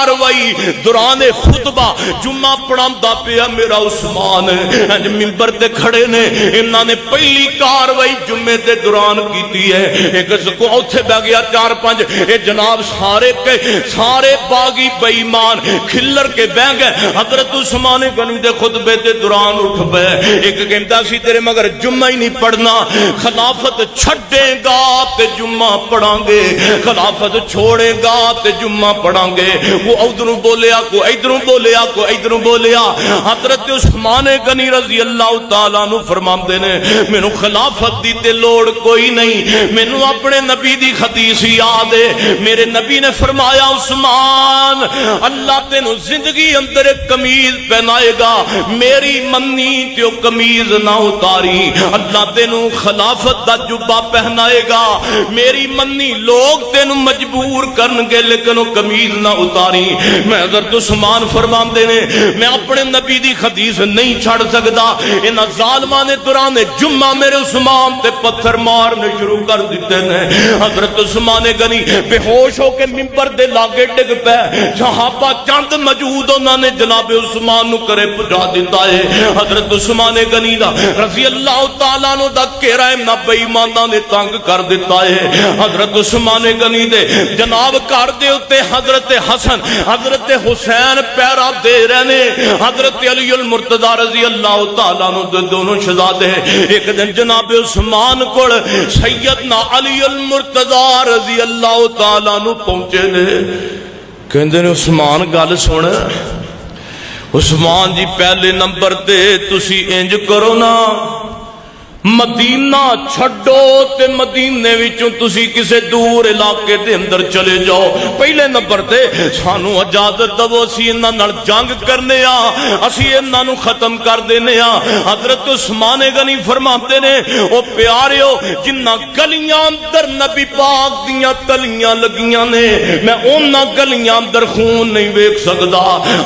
کاروائی دوران خطبہ جمعہ پڑھاندا پیا میرا عثمان اج منبر تے کھڑے نے انہاں نے پہلی کاروائی جمعے دے دوران کیتی ہے ایک سکو اوتھے بیٹھ گیا 4-5 اے جناب سارے باغی بے ایمان کھلر کے بہ گئے حضرت عثمان غنی دے خطبے دے دوران اٹھ پئے ایک کہندا سی تیرے مگر جمعہ ہی نہیں پڑھنا خلافت چھڈے گا تے جمعہ پڑھاں گے خلافت چھوڑے گا تے جمعہ پڑھاں گے وہ ادھروں بولیا کو ادھروں بولیا کو ادھروں بولیا حضرت عثمان غنی رضی اللہ تعالیٰ عنہ فرماندے نے مینوں خلافت دی تے لوڑ کوئی نہیں مینوں اپنے نبی دی حدیث یاد ہے میرے نبی نے فرمایا عثمان اللہ تینوں زندگی اندر ایک قمیض پہنائے گا میری منی تے قمیض نہ اتاری اللہ تینوں خلافت دا جبہ پہنائے گا میری منی لوگ تینوں مجبور کرن گے لیکن وہ قمیض نہ اتاری میں حضرت عثمان فرماندے نے میں اپنے نبی دی حدیث نہیں چھڑ سکدا انہاں ظالماں نے دوران جمعہ میرے عثمان تے پتھر مارنے شروع کر دیتے نے حضرت عثمان غنی بے ہوش ہو کے منبر دے لاگے ڈگ پے صحابہ چند موجود انہاں نے جناب عثمان نو کرے پہنچا دیتا ہے حضرت عثمان غنی دا رضی اللہ تعالیٰ عنہ دا گھیرا نہ بے ایماناں نے تنگ کر دیتا ہے حضرت عثمان غنی دے جناب گھر دے اوتے حضرت حسن حضرت حسین پیرا دے رہنے حضرت علی المرتضی رضی اللہ تعالیٰ عنہ دے دونوں شہزادے ایک دن جناب عثمان کول سیدنا علی المرتضی رضی اللہ تعالیٰ عنہ پہنچے نے کہندے نے عثمان گل سن عثمان جی پہلے نمبر تے تسی انج کرو نا مدینہ چھڈو تے مدینے وچوں تسی کسے دور علاقے دے اندر چلے جاؤ پہلے نمبر تے سانو اجازت دو اسی انہاں نال جنگ کرنے اسی انہاں نو ختم کر دینے حضرت عثمان غنی فرماتے نے او پیاریو جنہ گلیاں اندر نبی پاک دیاں تلیاں لگیاں نے میں انہاں گلیاں اندر خون نہیں ویکھ سکدا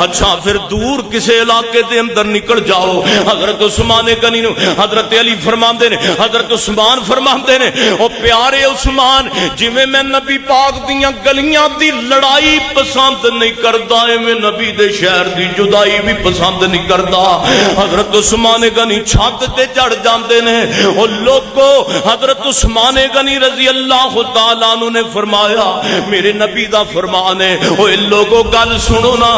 اچھا پھر دور کسے علاقے دے اندر نکل جاؤ حضرت عثمان غنی نو حضرت علی حضرت عثمان فرماندے نے او پیارے عثمان جی میں نبی پاک دیاں گلیاں دی لڑائی پسند نہیں کردا میں نبی دے شہر دی جدائی بھی پسند نہیں کردا حضرت عثمان غنی چھت تے چڑھ جاندے نے او لوگو حضرت عثمان غنی رضی اللہ تعالیٰ عنہ نے فرمایا میرے نبی دا فرمان ہے او لوگو گل سنو نا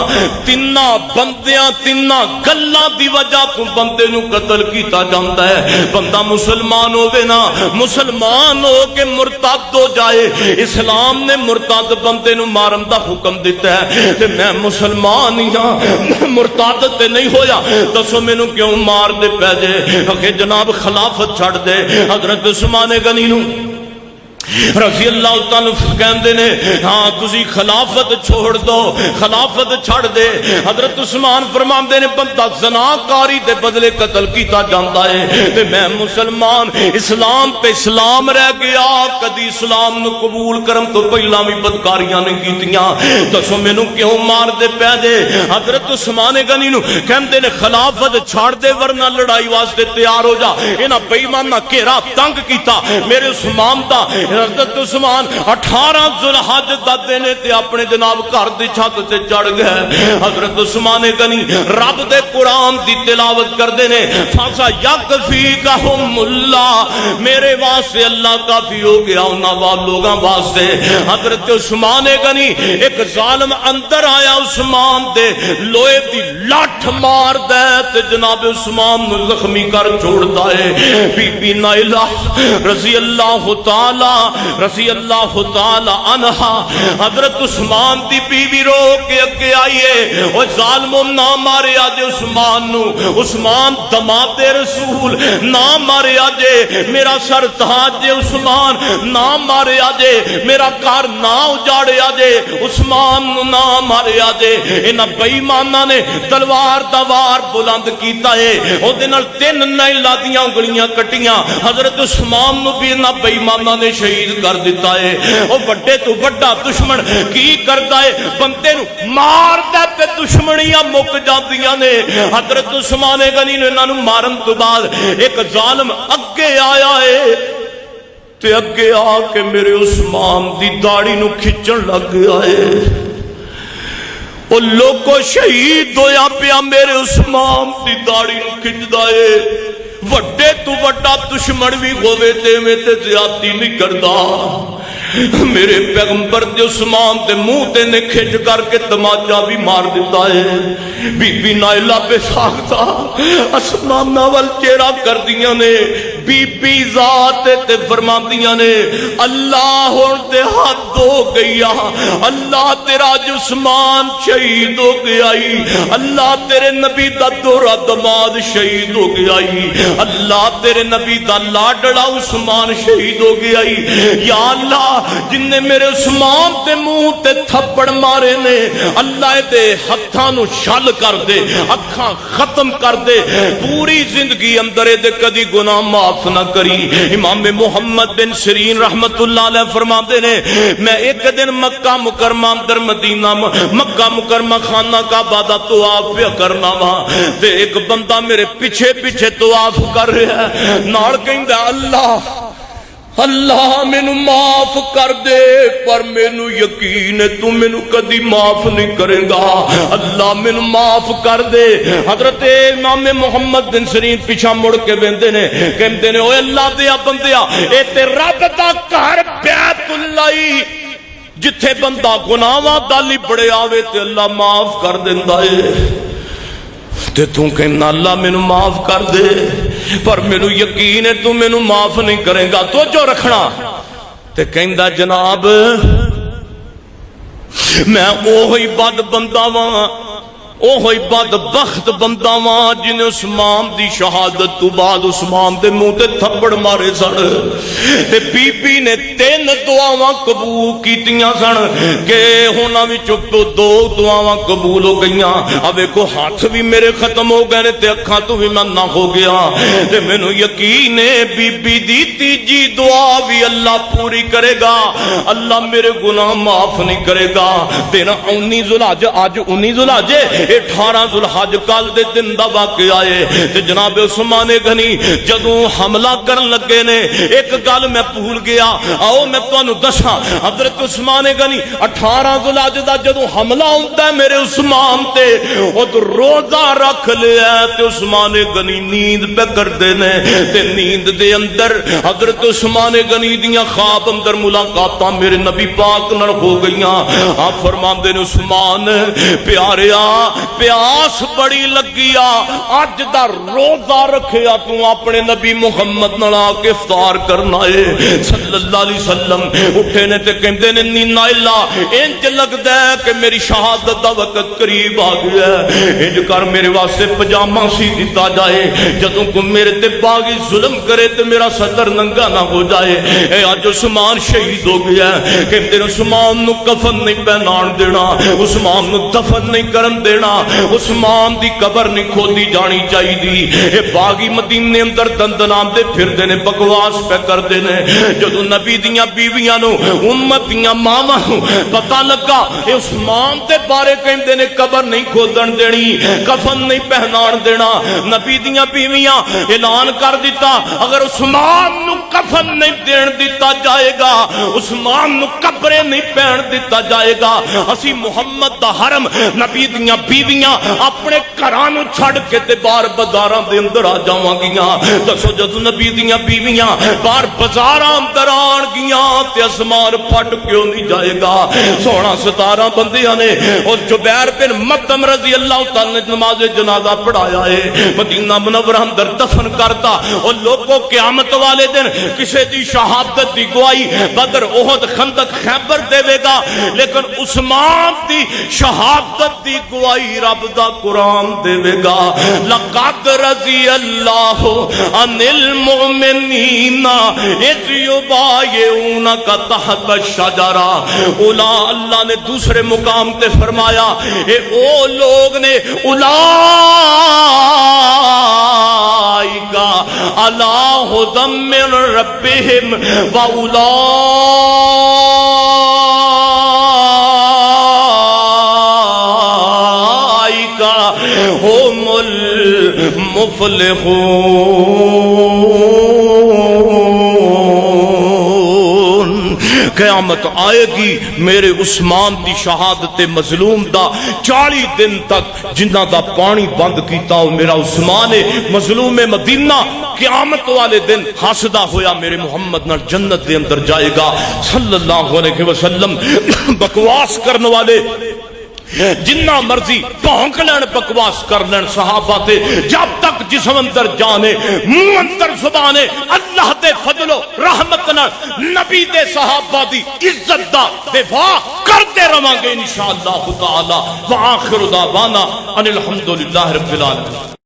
تینا بندیاں تینا گلاں دی وجہ تو بندے نو قتل کیتا جاندا ہے بندہ مسلمان ہوئے نا مسلمان ہو کے مرتد ہو جائے اسلام نے مرتد بندے نو مارن دا حکم دیتا ہے تے میں مسلمان ہی ہاں مرتد تے نہیں ہویا دسو مینوں کیوں مار دے پے جے کہ جناب خلافت چھڑ دے حضرت عثمان غنی نو رضی اللہ تعالیٰ کہندے نے ہاں تسی خلافت چھوڑ دو خلافت چھڑ دے حضرت عثمان فرماندے نے بندہ زناکاری دے بدلے قتل کیتا جاندا ہے تے میں مسلمان اسلام تے اسلام رہ گیا کدی اسلام نو قبول کرم تو پہلا بھی بدکاریاں نہیں کیتیاں دسو مینوں کیوں مار دے پے دے حضرت عثمان غنی نو کہندے نے خلافت چھڑ دے ورنہ لڑائی واسطے تیار ہو جا انہاں بے ایماناں گھیرا تنگ کیتا میرے عثمان دا حضرت عثمان 18 ذوالحج دا دن تے اپنے جناب گھر دی چھت تے چڑھ گئے حضرت عثمان غنی رب دے قرآن دی تلاوت کردے نے فاسا یکفیکہم اللہ میرے واسطے اللہ کافی ہو گیا انہاں لوگاں واسطے حضرت عثمان غنی ایک ظالم اندر آیا عثمان دے لوہے دی لاٹھ مار دے تے جناب عثمان نو زخمی کر چھوڑدا ہے بی بی نائلہ رضی اللہ تعالی عنہ حضرت عثمان دی بیوی رو کے اگے آئیے او ظالموں نہ مارے آجے عثمان نو عثمان دماد رسول نہ مارے آجے میرا سر تاج عثمان نہ مارے آجے میرا گھر نہ اجاڑے آجے عثمان نو نہ مارے آجے انہاں بے ایماناں نے تلوار دا وار بلند کیتا ہے او دے نال 3 نائلاں دیاں انگلیاں کٹیاں حضرت عثمان نو بھی انہاں بے ایماناں نے شہید کر دیتا ہے او بڑے تو بڑا دشمن کی کردا ہے بندے نو مار دے تے دشمنیاں مک جاندیاں نے حضرت عثمان غنی نے انہاں نو مارن تو بعد ایک ظالم اگے آیا ہے تے اگے آ کے میرے عثمان دی داڑھی نو کھچن لگ گیا ہے او لوگو شہید ہویا پیا میرے عثمان دی داڑھی نو کھچدا اے وڈے تو وڈا دشمن بھی ہوے تے میں تے زیادتی نہیں کردا میرے پیغمبر دے عثمان دے منہ تے نے کھچ کر کے تماچا بھی مار دیتا ہے بی بی نائلہ پہ ساکھتا اسمانہ وال چہرہ کر دیاں نے بی بی ذات تے فرمان دیاں نے اللہ ہون تے حد ہو گیا اللہ تیرا عثمان شہید ہو گیا اللہ تیرے نبی دا دورہ دماد شہید ہو گیا اللہ تیرے نبی دا لاڈڑا عثمان شہید ہو گیا یا اللہ جن نے میرے عثمان تے منہ تے تھپڑ مارے نے اللہ دے ہتھاں نو شل کر دے اکھاں ختم کر دے پوری زندگی اندر دے کدی گناہ معاف نہ کری امام محمد بن سیرین رحمت اللہ علیہ فرماتے نے میں ایک دن مکہ مکرمہ اندر مدینہ مکہ مکرمہ خانہ کعبہ دا طواف پہ کرنا وا تے ایک بندہ میرے پیچھے پیچھے طواف کر رہا ہے نال کہندا اللہ اللہ مینو معاف کر دے پر مینو یقین ہے تو مینو کدی معاف نہیں کرے گا اللہ مینو معاف کر دے حضرت امام محمد بن سیرین پیچھا مڑ کے ویندے نے کہندے نے اوے اللہ دیا بندیا اے تے رب دا گھر بیت اللہ جتھے بندہ گناہاں دا لبڑے آوے تے اللہ معاف کر دیندا ہے تے تو کہنا اللہ مینو معاف کر دے پر مینو یقین ہے تو مینو معاف نہیں کرے گا تو جو رکھنا تے کہندا جناب میں اوہی بد بندہ واں اوہی بدبخت بندہ واں جن عثمان دی شہادت تو بعد عثمان دے منہ تے تھپڑ مارے سن تے بی بی نے 3 دعاواں قبول کیتیاں سن کہ انہاں وچوں 2 دعاواں قبول ہو گئیاں اب ویکھو ہاتھ بھی میرے ختم ہو گئے تے اکھاں تو بھی میں نہ ہو گیا تے مینوں یقین ہے بی بی دی تیجی دعا بھی اللہ پوری کرے گا اللہ میرے گناہ معاف نہیں کرے گا تیرا 19 ذوالحج اج 19 ذوالحج 18 ذوالحج کل دے دن دا واقعہ ہے تے جناب عثمان غنی جدوں حملہ کرن لگے نے ایک گل میں بھول گیا آؤ میں تانوں دساں حضرت عثمان غنی 18 ذوالحج دا جدوں حملہ ہوندا ہے میرے عثمان تے او روزہ رکھ لیا تے عثمان غنی نیند پہ کردے نے تے نیند دے اندر حضرت عثمان غنی دیاں خواب اندر ملاقاتاں میرے نبی پاک نال ہو گئیاں آپ فرماندے نے عثمان پیاریا پیاس بڑی لگیا اج دا روزہ رکھیا تو اپنے نبی محمد نال آ کے افطار کرنا ہے صلی اللہ علیہ وسلم اٹھے نے تے کہندے نے نینا اللہ انج لگدا ہے کہ میری شہادت دا وقت قریب آ گیا ہے انج کر میرے واسطے پجامہ سی دتا جائے جدوں کو میرے تے باغی ظلم کرے تے میرا صدر ننگا نہ ہو جائے اے اج عثمان شہید ہو گیا ہے کہندے نے عثمان نو کفن نہیں پہنان دینا عثمان نو دفن نہیں کرن دینا عثمان دی قبر نہیں کھودی جانی چاہی دی اے باغی مدینے اندر دندنام دے پھر دینے بکواس پہ کر دینے جدو نبی دیاں بیویاں نو امت دیاں ماما پتہ لگا اے عثمان تے بارے کہیں دینے قبر نہیں کھودن دینی کفن نہیں پہنان دینا نبی دیاں بیویاں اعلان کر دیتا اگر عثمان نو کفن نہیں دین دیتا جائے گا عثمان نو قبریں نہیں پہن دیتا جائے گا اسی محمد دا حرم نبی دیاں بیویاں اپنے گھرانوں چھڑ کے تے باہر بازاراں دے اندر آ جاواں گیاں دسو جد نبی دیاں بیویاں باہر بازاراں اندر آن گیاں تے اسمان پھٹ کیوں نہیں جائے گا 16-17 بندیاں نے اور جبیر بن مطعم رضی اللہ تعالی نے نماز جنازہ پڑھایا ہے مدینہ منورہ اندر دفن کرتا اور لوگوں قیامت والے دن کسے دی شہادت دی گواہی بدر احد خندق خیبر دے گا لیکن عثمان دی شہادت دی گواہی رب دا قرآن دے گا لقد رضی اللہ عن المؤمنین اذ یبایعونک تحت الشجرہ اولا اللہ نے دوسرے مقام تے فرمایا اے او لوگ نے اولئک علی ھدی من ربہم هم المفلحون قیامت آئے گی میرے عثمان دی شہادت مظلوم دا 40 دن تک جنہ دا پانی بند کیتا ہو میرا عثمان مظلوم مدینہ قیامت والے دن ہسدا ہویا میرے محمد نال جنت دے اندر جائے گا صلی اللہ علیہ وسلم۔ بکواس کرنے والے جنہ مرضی بھونک لین بکواس کر لین صحابہ تے جب تک جسم اندر جانے منہ اندر زبانے اللہ دے فضل و رحمت نال نبی دے صحابہ دی عزت دا دفاع کرتے رہاں گے انشاءاللہ تعالی۔ وآخر دعوانا ان الحمدللہ رب العالمین۔